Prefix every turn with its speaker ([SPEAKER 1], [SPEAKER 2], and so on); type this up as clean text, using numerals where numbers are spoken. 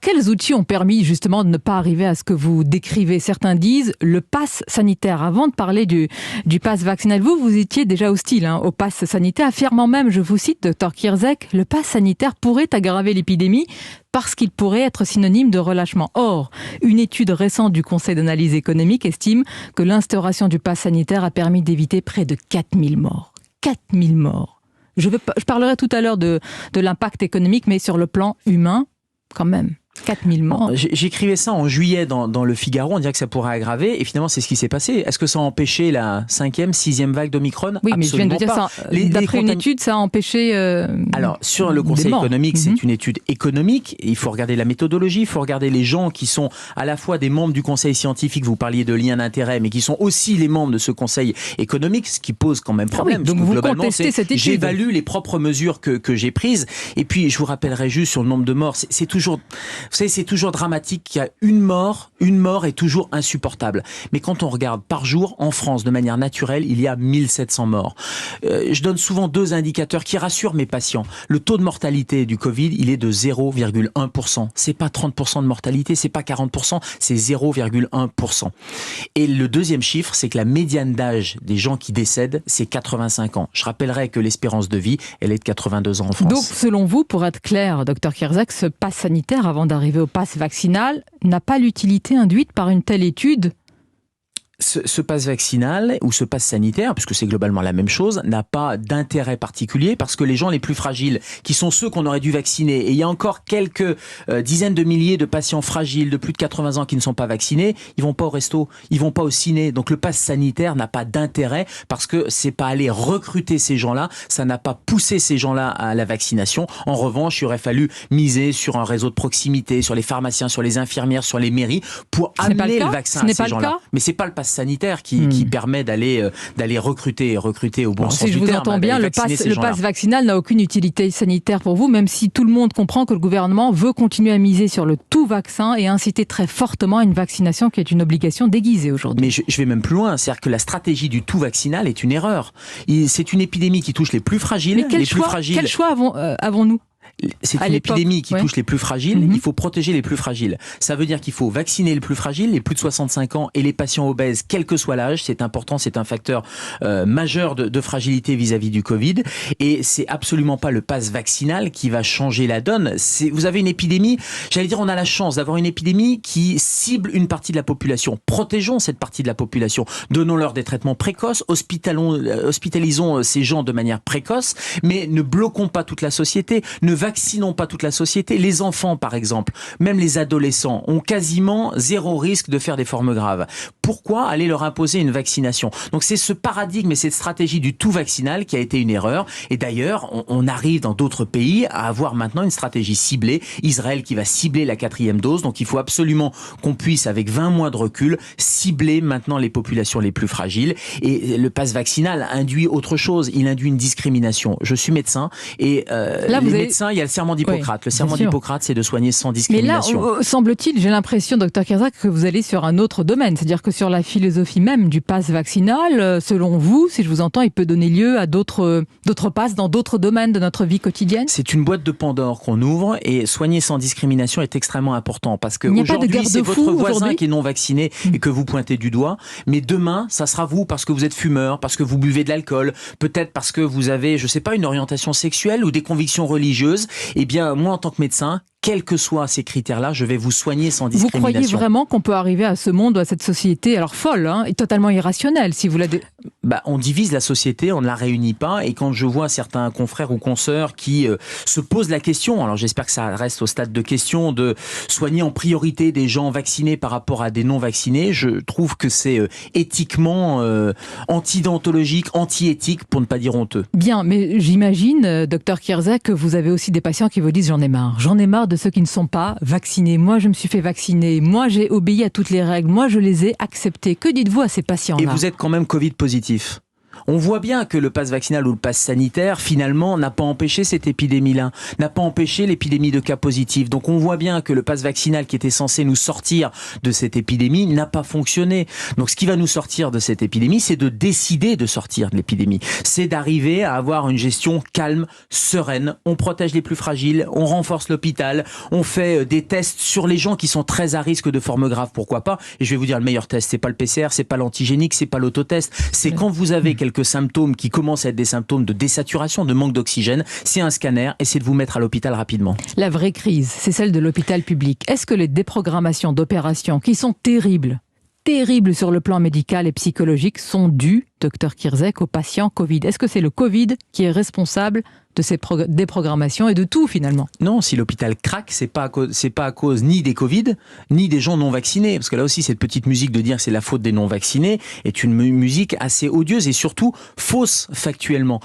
[SPEAKER 1] Quels outils ont permis justement de ne pas arriver à ce que vous décrivez? Certains disent le pass sanitaire. Avant de parler du pass vaccinal, vous étiez déjà hostile au pass sanitaire, affirmant même, je vous cite, Dr Kierzek, le pass sanitaire pourrait aggraver l'épidémie parce qu'il pourrait être synonyme de relâchement. Or, une étude récente du Conseil d'analyse économique estime que l'instauration du pass sanitaire a permis d'éviter près de 4000 morts. 4000 morts. Je parlerai tout à l'heure de l'impact économique, mais sur le plan humain, quand même. 4000 morts.
[SPEAKER 2] J'écrivais ça en juillet dans le Figaro, on dirait que ça pourrait aggraver, et finalement c'est ce qui s'est passé. Est-ce que ça a empêché la 5e, 6e vague d'Omicron?
[SPEAKER 1] Oui, mais je viens de dire ça. D'après une étude, ça a empêché
[SPEAKER 2] Alors, sur le Conseil économique, c'est une étude économique, il faut regarder la méthodologie, il faut regarder les gens qui sont à la fois des membres du Conseil scientifique, vous parliez de liens d'intérêt, mais qui sont aussi les membres de ce Conseil économique, ce qui pose quand même problème.
[SPEAKER 1] Donc vous contestez cette étude.
[SPEAKER 2] J'évalue les propres mesures que j'ai prises, et puis je vous rappellerai juste sur le nombre de morts, c'est toujours... Vous savez, c'est toujours dramatique qu'il y a une mort est toujours insupportable. Mais quand on regarde par jour, en France, de manière naturelle, il y a 1700 morts. Je donne souvent 2 indicateurs qui rassurent mes patients. Le taux de mortalité du Covid, il est de 0,1%. C'est pas 30% de mortalité, c'est pas 40%, c'est 0,1%. Et le deuxième chiffre, c'est que la médiane d'âge des gens qui décèdent, c'est 85 ans. Je rappellerai que l'espérance de vie, elle est de 82 ans en France.
[SPEAKER 1] Donc, selon vous, pour être clair, Dr Kierzek, ce pass sanitaire, avant d'arriver au pass vaccinal, n'a pas l'utilité induite par une telle étude?
[SPEAKER 2] Ce pass vaccinal ou ce pass sanitaire, puisque c'est globalement la même chose, n'a pas d'intérêt particulier parce que les gens les plus fragiles, qui sont ceux qu'on aurait dû vacciner, et il y a encore quelques dizaines de milliers de patients fragiles de plus de 80 ans qui ne sont pas vaccinés, ils vont pas au resto, ils vont pas au ciné. Donc le pass sanitaire n'a pas d'intérêt parce que c'est pas aller recruter ces gens-là, ça n'a pas poussé ces gens-là à la vaccination. En revanche, il aurait fallu miser sur un réseau de proximité, sur les pharmaciens, sur les infirmières, sur les mairies pour amener le vaccin à ces gens-là. Mais c'est pas le pass sanitaire qui permet d'aller recruter au bon sens du terme.
[SPEAKER 1] Si je vous entends bien, le pass vaccinal n'a aucune utilité sanitaire pour vous, même si tout le monde comprend que le gouvernement veut continuer à miser sur le tout vaccin et inciter très fortement à une vaccination qui est une obligation déguisée aujourd'hui.
[SPEAKER 2] Mais je vais même plus loin, c'est-à-dire que la stratégie du tout vaccinal est une erreur. C'est une épidémie qui touche les plus fragiles.
[SPEAKER 1] Mais quel choix avons-nous?
[SPEAKER 2] C'est une épidémie qui touche les plus fragiles, il faut protéger les plus fragiles. Ça veut dire qu'il faut vacciner les plus fragiles, les plus de 65 ans et les patients obèses, quel que soit l'âge, c'est important, c'est un facteur majeur de fragilité vis-à-vis du Covid, et c'est absolument pas le pass vaccinal qui va changer la donne. Vous avez une épidémie, j'allais dire on a la chance d'avoir une épidémie qui cible une partie de la population. Protégeons cette partie de la population, donnons-leur des traitements précoces, hospitalisons ces gens de manière précoce, mais ne bloquons pas toute la société, ne vaccinons pas toute la société. Les enfants, par exemple, même les adolescents, ont quasiment zéro risque de faire des formes graves. Pourquoi aller leur imposer une vaccination? Donc c'est ce paradigme et cette stratégie du tout vaccinal qui a été une erreur. Et d'ailleurs, on arrive dans d'autres pays à avoir maintenant une stratégie ciblée. Israël qui va cibler la 4e dose. Donc il faut absolument qu'on puisse, avec 20 mois de recul, cibler maintenant les populations les plus fragiles. Et le pass vaccinal induit autre chose. Il induit une discrimination. Je suis médecin et les médecins, il y a le serment d'Hippocrate. Le serment d'Hippocrate, c'est de soigner sans discrimination.
[SPEAKER 1] Mais là, semble-t-il, j'ai l'impression, Dr Kierzek, que vous allez sur un autre domaine. C'est-à-dire que sur la philosophie même du pass vaccinal, selon vous, si je vous entends, il peut donner lieu à d'autres passes dans d'autres domaines de notre vie quotidienne?
[SPEAKER 2] C'est une boîte de Pandore qu'on ouvre, et soigner sans discrimination est extrêmement important parce que aujourd'hui, c'est votre voisin qui est non vacciné et que vous pointez du doigt. Mais demain, ça sera vous parce que vous êtes fumeur, parce que vous buvez de l'alcool, peut-être parce que vous avez, je sais pas, une orientation sexuelle ou des convictions religieuses. Eh bien, moi, en tant que médecin, quels que soient ces critères-là, je vais vous soigner sans discrimination.
[SPEAKER 1] Vous croyez vraiment qu'on peut arriver à ce monde, à cette société, alors folle, et totalement irrationnelle, si vous la...
[SPEAKER 2] On divise la société, on ne la réunit pas, et quand je vois certains confrères ou consoeurs qui se posent la question, alors j'espère que ça reste au stade de question, de soigner en priorité des gens vaccinés par rapport à des non-vaccinés, je trouve que c'est éthiquement anti-déontologique, anti-éthique, pour ne pas dire honteux.
[SPEAKER 1] Bien, mais j'imagine, Dr Kierzek, que vous avez aussi des patients qui vous disent « j'en ai marre de ceux qui ne sont pas vaccinés. Moi, je me suis fait vacciner. Moi, j'ai obéi à toutes les règles. Moi, je les ai acceptées. » Que dites-vous à ces patients-là?
[SPEAKER 2] Et vous êtes quand même Covid positif. On voit bien que le pass vaccinal ou le pass sanitaire, finalement, n'a pas empêché cette épidémie-là, n'a pas empêché l'épidémie de cas positifs. Donc on voit bien que le pass vaccinal qui était censé nous sortir de cette épidémie n'a pas fonctionné. Donc ce qui va nous sortir de cette épidémie, c'est de décider de sortir de l'épidémie. C'est d'arriver à avoir une gestion calme, sereine. On protège les plus fragiles, on renforce l'hôpital, on fait des tests sur les gens qui sont très à risque de formes graves, pourquoi pas. Et je vais vous dire, le meilleur test, c'est pas le PCR, c'est pas l'antigénique, c'est pas l'autotest. C'est quand vous avez quelques symptômes qui commencent à être des symptômes de désaturation, de manque d'oxygène, c'est un scanner et c'est de vous mettre à l'hôpital rapidement.
[SPEAKER 1] La vraie crise, c'est celle de l'hôpital public. Est-ce que les déprogrammations d'opérations qui sont terribles sur le plan médical et psychologique sont dues, docteur Kierzek, aux patients Covid? Est-ce que c'est le Covid qui est responsable de ces déprogrammations et de tout finalement?
[SPEAKER 2] Non, si l'hôpital craque, c'est pas à cause ni des Covid, ni des gens non vaccinés. Parce que là aussi, cette petite musique de dire que c'est la faute des non vaccinés est une musique assez odieuse et surtout fausse factuellement.